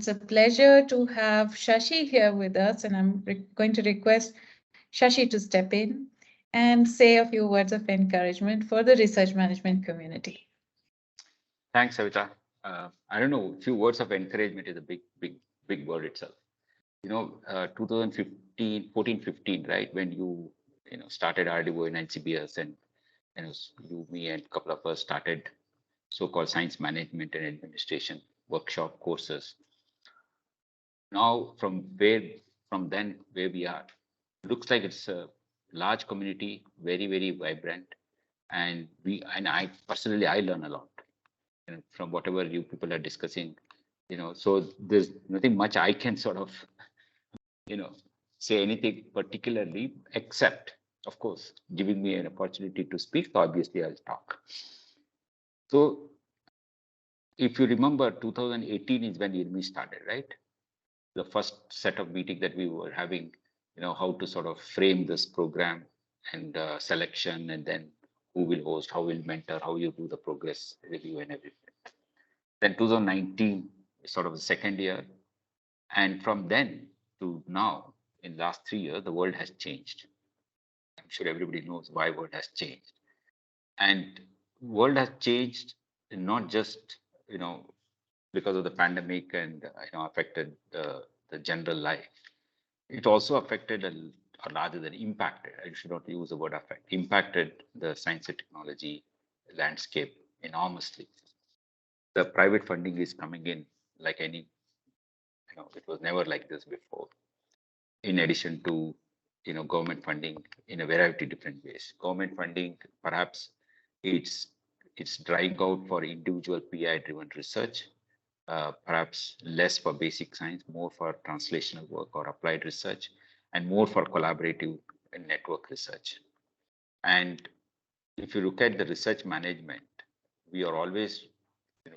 it's a pleasure to have Shashi here with us, and I'm going to request Shashi to step in and say a few words of encouragement for the research management community. Thanks, Savita. I don't know, a few words of encouragement is a big word itself. 2015, 14, 15, right? When started RDO in NCBS, and me and a couple of us started so-called science management and administration workshop courses. Now, from then where we are, looks like it's a large community, very vibrant, and I personally I learn a lot from whatever you people are discussing. So there's nothing much I can sort of say anything particularly, except, of course, giving me an opportunity to speak. So obviously, I'll talk. So if you remember, 2018 is when IRMI started, right? The first set of meeting that we were having, how to sort of frame this program and selection, and then who will host, how will mentor, how you do the progress review and everything. Then 2019 is sort of the second year. And from then to now, in last 3 years, the world has changed. I'm sure everybody knows why world has changed. And world has changed not just, because of the pandemic and affected the general life. It also affected, or rather than impacted, I should not use the word affect, impacted the science and technology landscape enormously. The private funding is coming in like any, it was never like this before. In addition to, government funding in a variety of different ways. Government funding, perhaps it's drying out for individual PI-driven research, perhaps less for basic science, more for translational work or applied research, and more for collaborative and network research. And if you look at the research management, we are always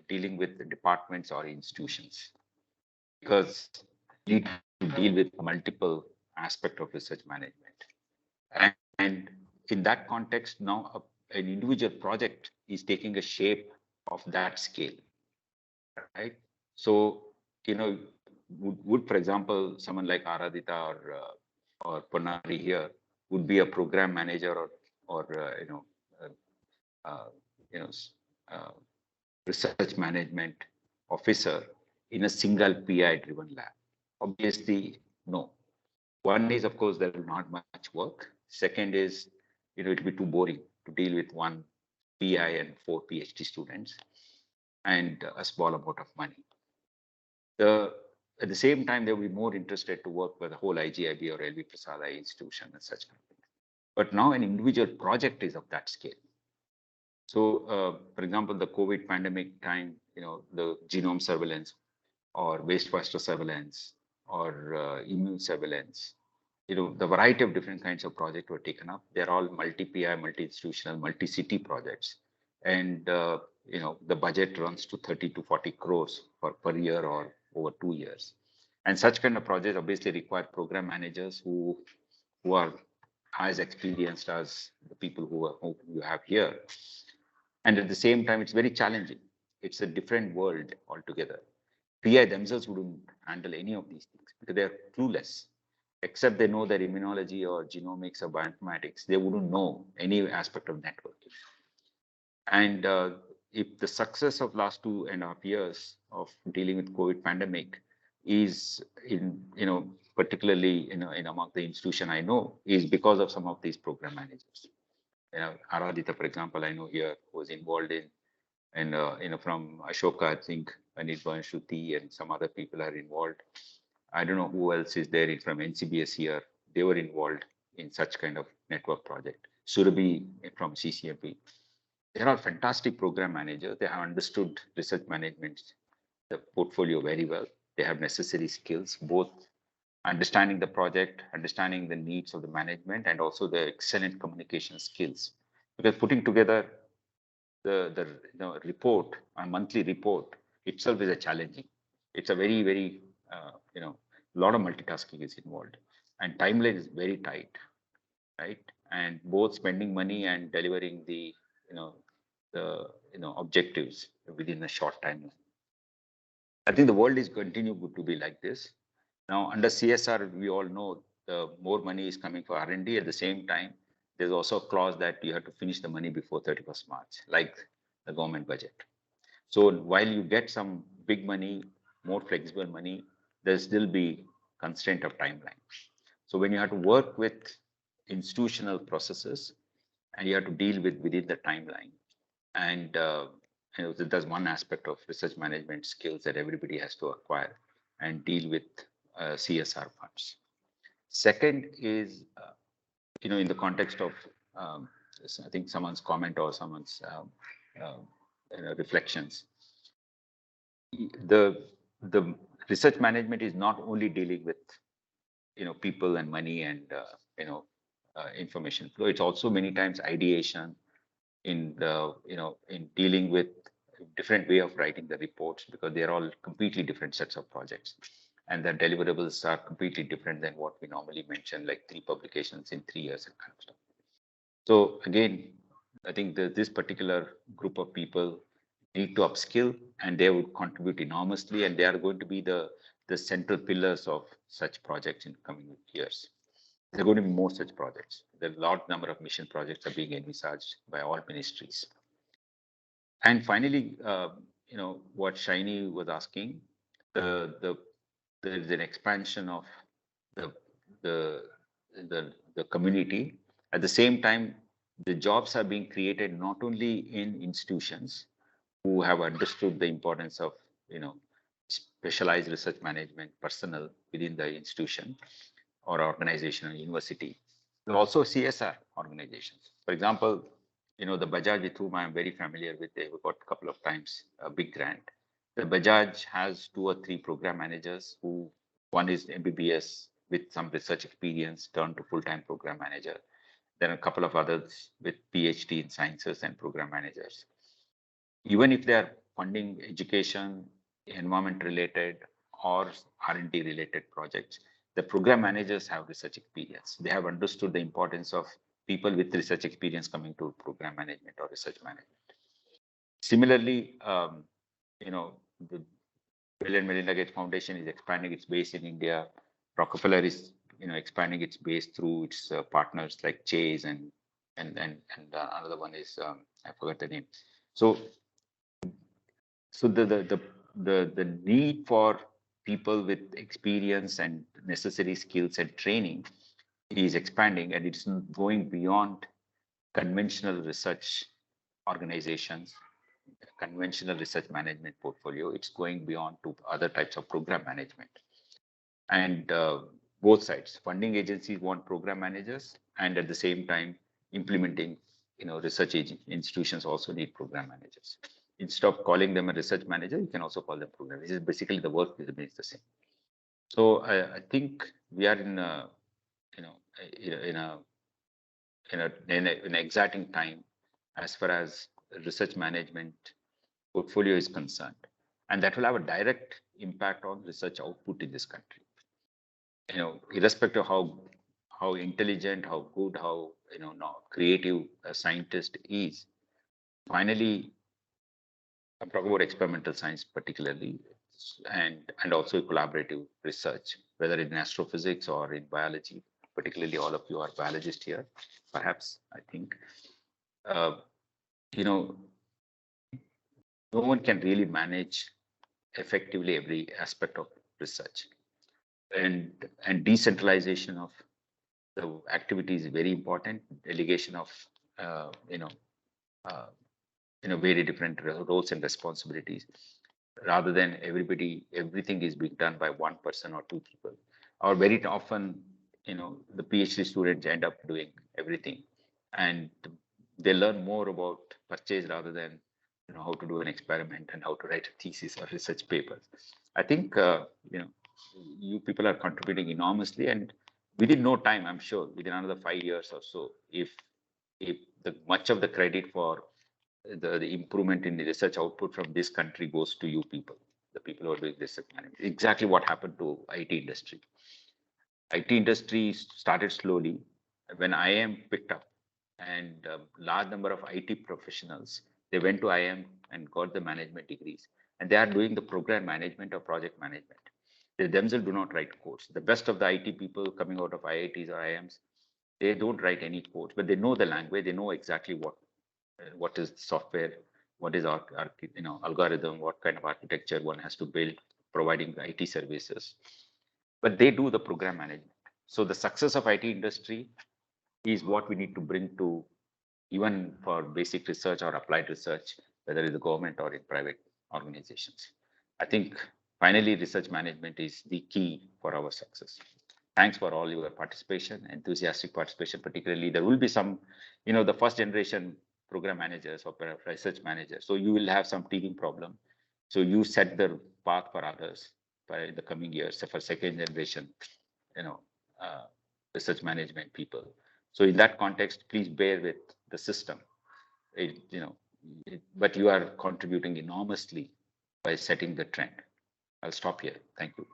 dealing with the departments or institutions, because we need to deal with multiple aspects of research management. And in that context, now an individual project is taking a shape of that scale, right? So, would for example, someone like Aradhita or Ponari here would be a program manager or research management officer in a single PI-driven lab? Obviously, no. One is, of course, there will not much work. Second is, it will be too boring to deal with one PI and 4 PhD students and a small amount of money. At the same time, they will be more interested to work with the whole IGIB or LV Prasad institution and such kind of things. But now an individual project is of that scale. So, for example, the COVID pandemic time, the genome surveillance or wastewater surveillance or immune surveillance, the variety of different kinds of projects were taken up. They're all multi-PI, multi-institutional, multi-city projects. And, the budget runs to 30 to 40 crores per year or over 2 years. And such kind of projects obviously require program managers who are as experienced as the people who you have here. And at the same time, it's very challenging. It's a different world altogether. PI themselves wouldn't handle any of these things because they're clueless. Except they know their immunology or genomics or bioinformatics, they wouldn't know any aspect of networking. And if the success of last 2.5 years of dealing with COVID pandemic is particularly in among the institution I know, is because of some of these program managers. Aradhita, for example, I know here was involved in, and from Ashoka, I think Anirban, Shruti, and some other people are involved. I don't know who else is there from NCBS here. They were involved in such kind of network project. Surabhi from CCMP. They are fantastic program managers. They have understood research management, the portfolio very well. They have necessary skills, both understanding the project, understanding the needs of the management, and also the excellent communication skills. Because putting together the report, a monthly report itself is a challenging. It's a very a lot of multitasking is involved, and timeline is very tight, right? And both spending money and delivering the objectives within a short timeline. I think the world is continue to be like this. Now, under CSR, we all know the more money is coming for R&D. At the same time, there's also a clause that you have to finish the money before 31st March, like the government budget. So while you get some big money, more flexible money, there's still be constraint of timeline. So when you have to work with institutional processes and you have to deal with within the timeline, and that's one aspect of research management skills that everybody has to acquire and deal with CSR funds. Second is, in the context of, I think someone's comment or someone's reflections, the research management is not only dealing with people and money and information flow. It's also many times ideation in the in dealing with different way of writing the reports, because they're all completely different sets of projects and the deliverables are completely different than what we normally mention, like 3 publications in 3 years and kind of stuff. So again, I think this particular group of people need to upskill, and they would contribute enormously, and they are going to be the central pillars of such projects in coming years. There are going to be more such projects. There are a large number of mission projects are being envisaged by all ministries. And finally, what Shiny was asking, there is an expansion of the community. At the same time, the jobs are being created not only in institutions who have understood the importance of specialized research management personnel within the institution or organization or university, but also CSR organizations. For example, the Bajaj, with whom I am very familiar with, they've got a couple of times a big grant. The Bajaj has 2 or 3 program managers who, one is MBBS with some research experience turned to full-time program manager. Then a couple of others with PhD in sciences and program managers. Even if they are funding education, environment related or R&D related projects, the program managers have research experience. They have understood the importance of people with research experience coming to program management or research management. Similarly, the Bill and Melinda Gates Foundation is expanding its base in India. Rockefeller is expanding its base through its partners like Chase and another one is I forgot the name. So the need for people with experience and necessary skills and training is expanding, and it's going beyond conventional research organizations, conventional research management portfolio. It's going beyond to other types of program management. And both sides, funding agencies want program managers, and at the same time, implementing, research institutions also need program managers. Instead of calling them a research manager, you can also call them program. This is basically the work remains the same. So I think we are in a, in an exciting time as far as research management portfolio is concerned, and that will have a direct impact on research output in this country. Irrespective of how intelligent, how good, how creative a scientist is, finally, I'm talking about experimental science particularly, and also collaborative research, whether in astrophysics or in biology. Particularly, all of you are biologists here, perhaps. I think no one can really manage effectively every aspect of research, and decentralization of the activity is very important. Delegation of very different roles and responsibilities, rather than everything is being done by one person or 2 people. Or very often, the PhD students end up doing everything, and they learn more about purchase rather than how to do an experiment and how to write a thesis or research papers. I think you people are contributing enormously, and within no time, I'm sure within another 5 years or so, if much of the credit for the improvement in the research output from this country goes to you people, the people who are doing research management. Exactly what happened to IT industry. IT industry started slowly. When IIM picked up, and a large number of IT professionals, they went to IIM and got the management degrees. and they are doing the program management or project management. They themselves do not write codes. The best of the IT people coming out of IITs or IIMs, they don't write any codes, but they know the language. They know exactly what is software, what is our algorithm, what kind of architecture one has to build, providing the IT services. But they do the program management. So the success of IT industry is what we need to bring to even for basic research or applied research, whether it's the government or in private organizations. I think finally research management is the key for our success. Thanks for all your participation, enthusiastic participation. Particularly, there will be some, the first generation program managers or research managers. So you will have some teething problem. So you set the path for others by the coming years for second generation, research management people. So in that context, please bear with the system. But you are contributing enormously by setting the trend. I'll stop here. Thank you.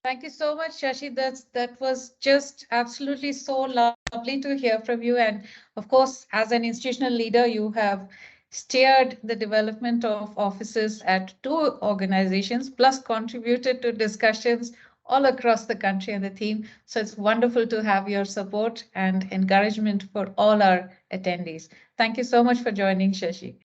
Thank you so much, Shashi. That was just absolutely so lovely to hear from you. And of course, as an institutional leader, you have steered the development of offices at 2 organizations, plus contributed to discussions all across the country and the theme. So it's wonderful to have your support and encouragement for all our attendees. Thank you so much for joining, Shashi.